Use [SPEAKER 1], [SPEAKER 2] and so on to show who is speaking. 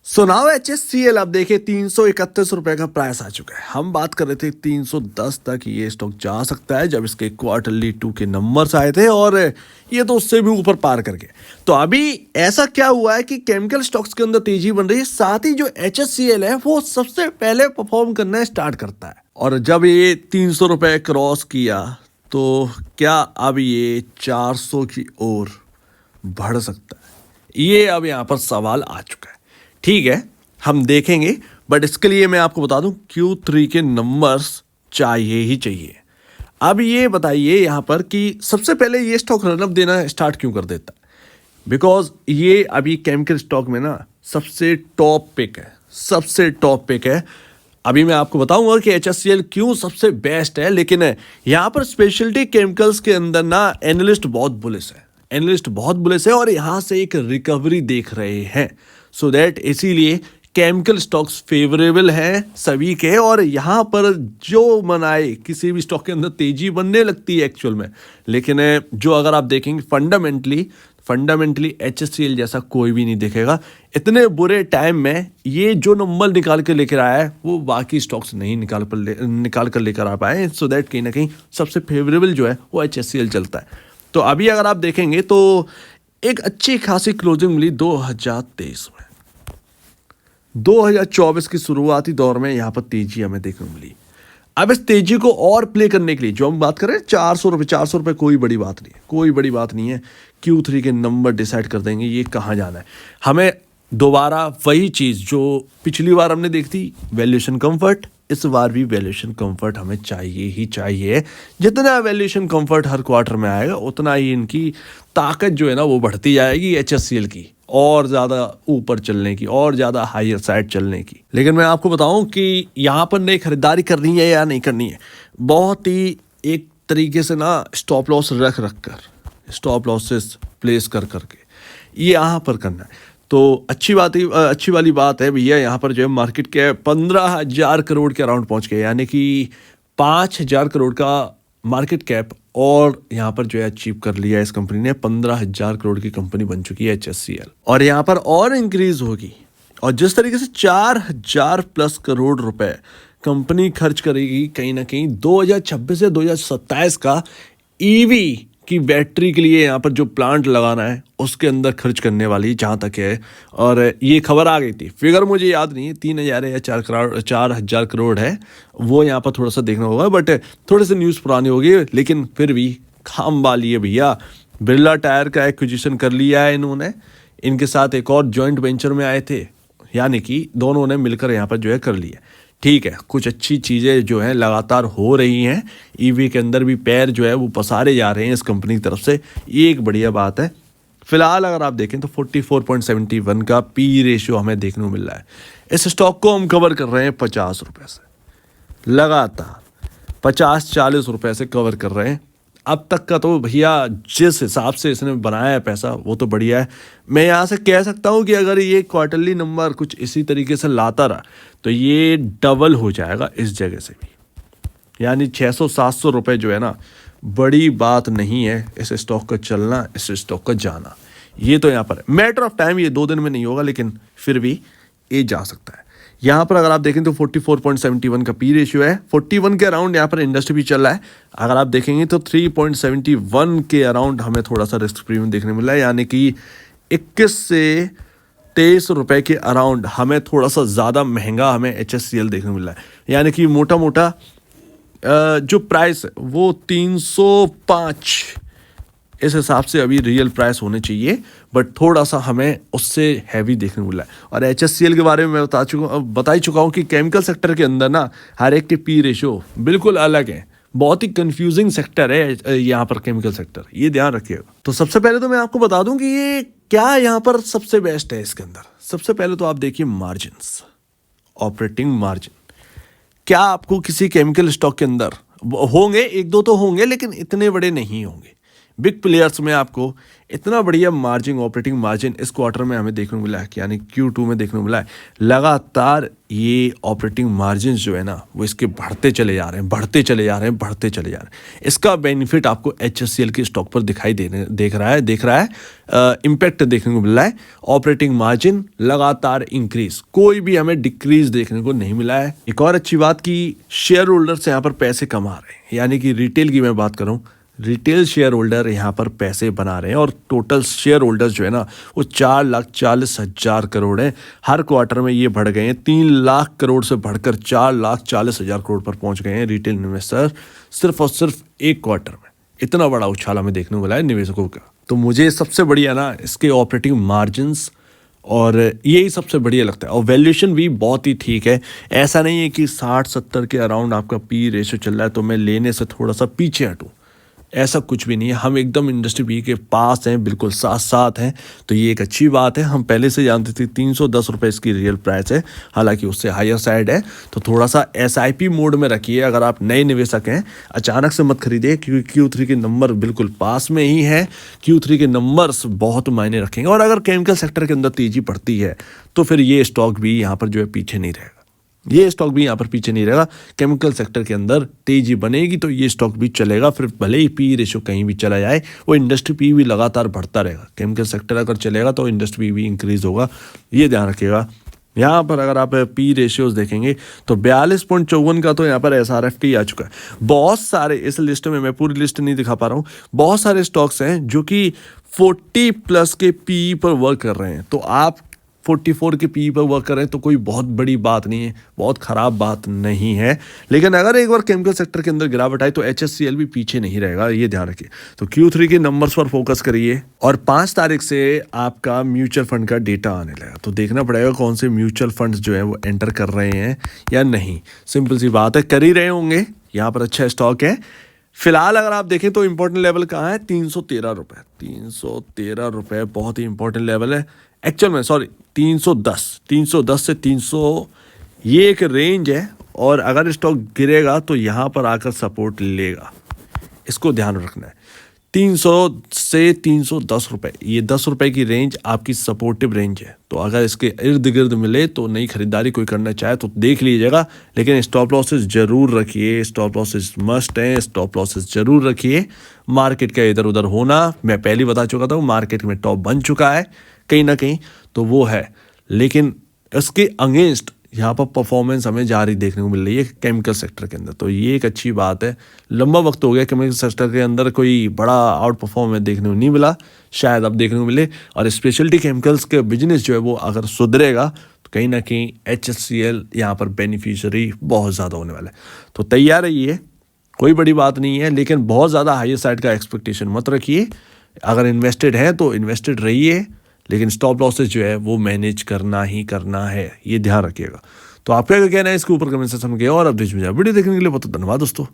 [SPEAKER 1] So now HSCL आप देखिए 331 रुपए का प्राइस आ चुका है। हम बात कर रहे थे 310 तक ये स्टॉक जा सकता है जब इसके क्वार्टरली 2 के नंबर्स आए थे और ये तो उससे भी ऊपर पार कर गए। तो अभी ऐसा क्या हुआ है कि केमिकल स्टॉक्स के अंदर तेजी बन रही है, साथ ही जो HSCL है वो सबसे पहले परफॉर्म करना स्टार्ट करता है। और जब ये 300 रुपए क्रॉस किया तो क्या अब ये 400 की ओर बढ़ सकता है? ये अब यहाँ पर सवाल आ चुका है। ठीक है, हम देखेंगे, बट इसके लिए मैं आपको बता दूं Q3 के नंबर्स चाहिए ही चाहिए। अब ये बताइए यहाँ पर कि सबसे पहले ये स्टॉक रनअप देना स्टार्ट क्यों कर देता है? बिकॉज ये अभी केमिकल स्टॉक में ना सबसे टॉप पिक है। अभी मैं आपको बताऊंगा कि HSCL क्यों सबसे बेस्ट है, लेकिन यहाँ पर स्पेशलिटी केमिकल्स के अंदर ना एनालिस्ट बहुत बुलिश है और यहाँ से एक रिकवरी देख रहे हैं। सो दैट इसीलिए केमिकल स्टॉक्स फेवरेबल हैं सभी के, और यहाँ पर जो मनाए किसी भी स्टॉक के अंदर तेजी बनने लगती है एक्चुअल में। लेकिन जो अगर आप देखेंगे फंडामेंटली HSCL जैसा कोई भी नहीं दिखेगा। इतने बुरे टाइम में ये जो नंबर निकाल के लेकर आया है वो बाकी स्टॉक्स नहीं निकाल कर लेकर आ पाए। सो दैट कहीं ना कहीं सबसे फेवरेबल जो है वो HSCL चलता है। तो अभी अगर आप देखेंगे तो एक अच्छी खासी क्लोजिंग मिली 2023 में। 2024 की शुरुआती दौर में यहाँ पर तेजी हमें देखने को मिली। अब इस तेजी को और प्ले करने के लिए जो हम बात कर रहे हैं 400 रुपये कोई बड़ी बात नहीं है। Q3 के नंबर डिसाइड कर देंगे ये कहाँ जाना है। हमें दोबारा वही चीज़ जो पिछली बार हमने देखी थी, वैल्यूएशन कंफर्ट, इस बार भी वैल्यूएशन कंफर्ट हमें चाहिए ही चाहिए। जितना वैल्यूएशन कंफर्ट हर क्वार्टर में आएगा उतना ही इनकी ताकत जो है ना वो बढ़ती जाएगी HSCL की, और ज़्यादा ऊपर चलने की, और ज़्यादा हायर साइड चलने की। लेकिन मैं आपको बताऊं कि यहाँ पर नई खरीदारी करनी है या नहीं करनी है, बहुत ही एक तरीके से ना स्टॉप लॉस रख कर स्टॉप लॉसेस प्लेस कर करके ये यहाँ पर करना है। तो अच्छी वाली बात है भैया, यहाँ पर जो है मार्केट के 15,000 करोड़ के अराउंड पहुँच गए, यानी कि 5,000 करोड़ का मार्केट कैप और यहाँ पर जो है अचीव कर लिया इस कंपनी ने। 15,000 करोड़ की कंपनी बन चुकी है HSCL, और यहाँ पर और इंक्रीज होगी। और जिस तरीके से 4,000 प्लस करोड़ रुपए कंपनी खर्च करेगी कहीं ना कहीं 2026 से 2027 का EV की बैटरी के लिए यहाँ पर जो प्लांट लगाना है उसके अंदर खर्च करने वाली जहाँ तक है। और ये खबर आ गई थी, फिगर मुझे याद नहीं है 3,000 या 4,000 करोड़ है, वो यहाँ पर थोड़ा सा देखना होगा, बट थोड़े से न्यूज़ पुरानी होगी, लेकिन फिर भी काम वाली है भैया। बिरला टायर का एक्विजिशन कर लिया है इन्होंने, इनके साथ एक और जॉइंट वेंचर में आए थे, यानी कि दोनों ने मिलकर यहाँ पर जो है कर लिया। ठीक है, कुछ अच्छी चीज़ें जो हैं लगातार हो रही हैं, EV के अंदर भी पैर जो है वो पसारे जा रहे हैं इस कंपनी की तरफ से, ये एक बढ़िया बात है। फिलहाल अगर आप देखें तो 44.71 का P रेशियो हमें देखने को मिल रहा है। इस स्टॉक को हम कवर कर रहे हैं 50 रुपये से, लगातार 50-40 रुपये से कवर कर रहे हैं अब तक का। तो भैया जिस हिसाब से इसने बनाया है पैसा वो तो बढ़िया है। मैं यहाँ से कह सकता हूँ कि अगर ये क्वार्टरली नंबर कुछ इसी तरीके से लाता रहा तो ये डबल हो जाएगा इस जगह से भी, यानी 600-700 रुपये जो है ना, बड़ी बात नहीं है इस स्टॉक का चलना, इस स्टॉक का जाना। ये तो यहाँ पर मैटर ऑफ टाइम, ये 2 दिन में नहीं होगा, लेकिन फिर भी ये जा सकता है। यहाँ पर अगर आप देखें तो 44.71 का P रेशियो है, 41 के अराउंड यहाँ पर इंडस्ट्री भी चल रहा है। अगर आप देखेंगे तो 3.71 के अराउंड हमें थोड़ा सा रिस्क प्रीमियम देखने मिला है, यानी कि 21 से 23 रुपये के अराउंड हमें थोड़ा सा ज़्यादा महंगा हमें HSCL देखने मिला है। यानी कि मोटा जो प्राइस है वो 305 इस हिसाब से अभी रियल प्राइस होने चाहिए, बट थोड़ा सा हमें उससे हैवी देखने को मिला है। और HSCL के बारे में मैं बता ही चुका हूँ कि केमिकल सेक्टर के अंदर ना हर एक के P रेशियो बिल्कुल अलग है। बहुत ही कंफ्यूजिंग सेक्टर है यहाँ पर केमिकल सेक्टर, ये ध्यान रखिएगा। तो सबसे पहले तो मैं आपको बता दूं कि ये क्या यहाँ पर सबसे बेस्ट है इसके अंदर। सबसे पहले तो आप देखिए मार्जिन्स, ऑपरेटिंग मार्जिन। क्या आपको किसी केमिकल स्टॉक के अंदर होंगे, 1-2 तो होंगे, लेकिन इतने बड़े नहीं होंगे। बिग प्लेयर्स में आपको इतना बढ़िया मार्जिन, ऑपरेटिंग मार्जिन इस क्वार्टर में हमें देखने को मिला है, यानी Q2 में देखने को मिला है। लगातार ये ऑपरेटिंग मार्जिन जो है ना वो इसके बढ़ते चले जा रहे हैं, बढ़ते चले जा रहे हैं, बढ़ते चले जा रहे हैं। इसका बेनिफिट आपको HCL के स्टॉक पर दिखाई देख रहा है इम्पैक्ट देखने को मिल रहा है। ऑपरेटिंग मार्जिन लगातार इंक्रीज, कोई भी हमें डिक्रीज देखने को नहीं मिला है। एक और अच्छी बात कि शेयर होल्डर्स यहाँ पर पैसे कमा रहे हैं, यानी कि रिटेल की मैं बात करूँ, रिटेल शेयर होल्डर यहाँ पर पैसे बना रहे हैं और टोटल शेयर होल्डर्स जो है ना वो 4,40,000 करोड़ हैं। हर क्वार्टर में ये बढ़ गए हैं, 3 लाख करोड़ से बढ़कर 4,40,000 करोड़ पर पहुंच गए हैं रिटेल इन्वेस्टर सिर्फ और सिर्फ एक क्वार्टर में। इतना बड़ा उछाल हमें देखने को मिला है निवेशकों का। तो मुझे सबसे बढ़िया ना इसके ऑपरेटिंग मार्जिन्स और यही सबसे बढ़िया लगता है, और वैल्यूएशन भी बहुत ही ठीक है। ऐसा नहीं है कि 60-70 के अराउंड आपका पी रेशियो चल रहा है तो मैं लेने से थोड़ा सा पीछे हटूँ, ऐसा कुछ भी नहीं है। हम एकदम इंडस्ट्री पी के पास हैं, बिल्कुल साथ साथ हैं, तो ये एक अच्छी बात है। हम पहले से जानते थे 310 रुपये इसकी रियल प्राइस है, हालांकि उससे हायर साइड है। तो थोड़ा सा SIP मोड में रखिए अगर आप नए निवेशक हैं, अचानक से मत खरीदिए क्योंकि Q3 के नंबर बिल्कुल पास में ही है। Q3 के नंबर्स बहुत मायने रखेंगे, और अगर केमिकल सेक्टर के अंदर तेजी बढ़ती है तो फिर ये स्टॉक भी यहाँ पर जो है पीछे नहीं रहेगा, ये स्टॉक भी यहाँ पर पीछे नहीं रहेगा। केमिकल सेक्टर के अंदर तेजी बनेगी तो ये स्टॉक भी चलेगा, फिर भले ही पी रेशियो कहीं भी चला जाए, वो इंडस्ट्री पी भी लगातार बढ़ता रहेगा। केमिकल सेक्टर अगर चलेगा तो इंडस्ट्री पी भी इंक्रीज होगा, ये ध्यान रखिएगा। यहाँ पर अगर आप पी रेशियोज देखेंगे तो 42.54 का तो यहाँ पर SRFT आ चुका है। बहुत सारे इस लिस्ट में, मैं पूरी लिस्ट नहीं दिखा पा रहा हूँ, बहुत सारे स्टॉक्स हैं जो कि 40+ के पी पर वर्क कर रहे हैं। तो आप 44 के पी पर वर्क कर रहे हैं तो कोई बहुत बड़ी बात नहीं है, बहुत ख़राब बात नहीं है। लेकिन अगर एक बार केमिकल सेक्टर के अंदर गिरावट आए तो HCL भी पीछे नहीं रहेगा, ये ध्यान रखिए। तो Q3 के नंबर्स पर फोकस करिए, और 5 तारीख से आपका म्यूचुअल फंड का डेटा आने लगा, तो देखना पड़ेगा कौन से म्यूचुअल फंड्स जो है वो एंटर कर रहे हैं या नहीं। सिंपल सी बात है, कर ही रहे होंगे। यहाँ पर अच्छा स्टॉक है। फिलहाल अगर आप देखें तो इंपॉर्टेंट लेवल कहाँ है, 313 रुपये। 313 रुपये बहुत ही इंपॉर्टेंट लेवल है एक्चुअल में, सॉरी 310 से 300 ये एक रेंज है, और अगर स्टॉक गिरेगा तो यहाँ पर आकर सपोर्ट लेगा, इसको ध्यान रखना है। 300 से 310 रुपये, ये 10 रुपये की रेंज आपकी सपोर्टिव रेंज है। तो अगर इसके इर्द गिर्द मिले तो नई खरीदारी कोई करना चाहे तो देख लीजिएगा, लेकिन स्टॉप लॉसेस जरूर रखिए। स्टॉप लॉसेस मस्ट हैं, स्टॉप लॉसेस जरूर रखिए। मार्केट का इधर उधर होना, मैं पहले बता चुका था, मार्केट में टॉप बन चुका है कहीं ना कहीं, तो वो है, लेकिन इसके अगेंस्ट यहाँ पर परफॉर्मेंस हमें जारी देखने को मिल रही है केमिकल सेक्टर के अंदर, तो ये एक अच्छी बात है। लंबा वक्त हो गया केमिकल सेक्टर के अंदर कोई बड़ा आउट परफॉर्मेंस देखने को नहीं मिला, शायद अब देखने को मिले। और स्पेशलिटी केमिकल्स के बिजनेस जो है वो अगर सुधरेगा तो कहीं ना कहीं HCL यहाँ पर बेनिफिशियरी बहुत ज़्यादा होने वाला है। तो तैयार रहिए, कोई बड़ी बात नहीं है, लेकिन बहुत ज़्यादा हायर साइड का एक्सपेक्टेशन मत रखिए। अगर इन्वेस्टेड है तो इन्वेस्टेड रहिए, लेकिन स्टॉप लॉसेस जो है वो मैनेज करना ही करना है, ये ध्यान रखिएगा। तो आपका क्या कहना है इसके ऊपर कमेंट सेक्शन में, और अपडेट्स में वीडियो देखने के लिए बहुत धन्यवाद दोस्तों।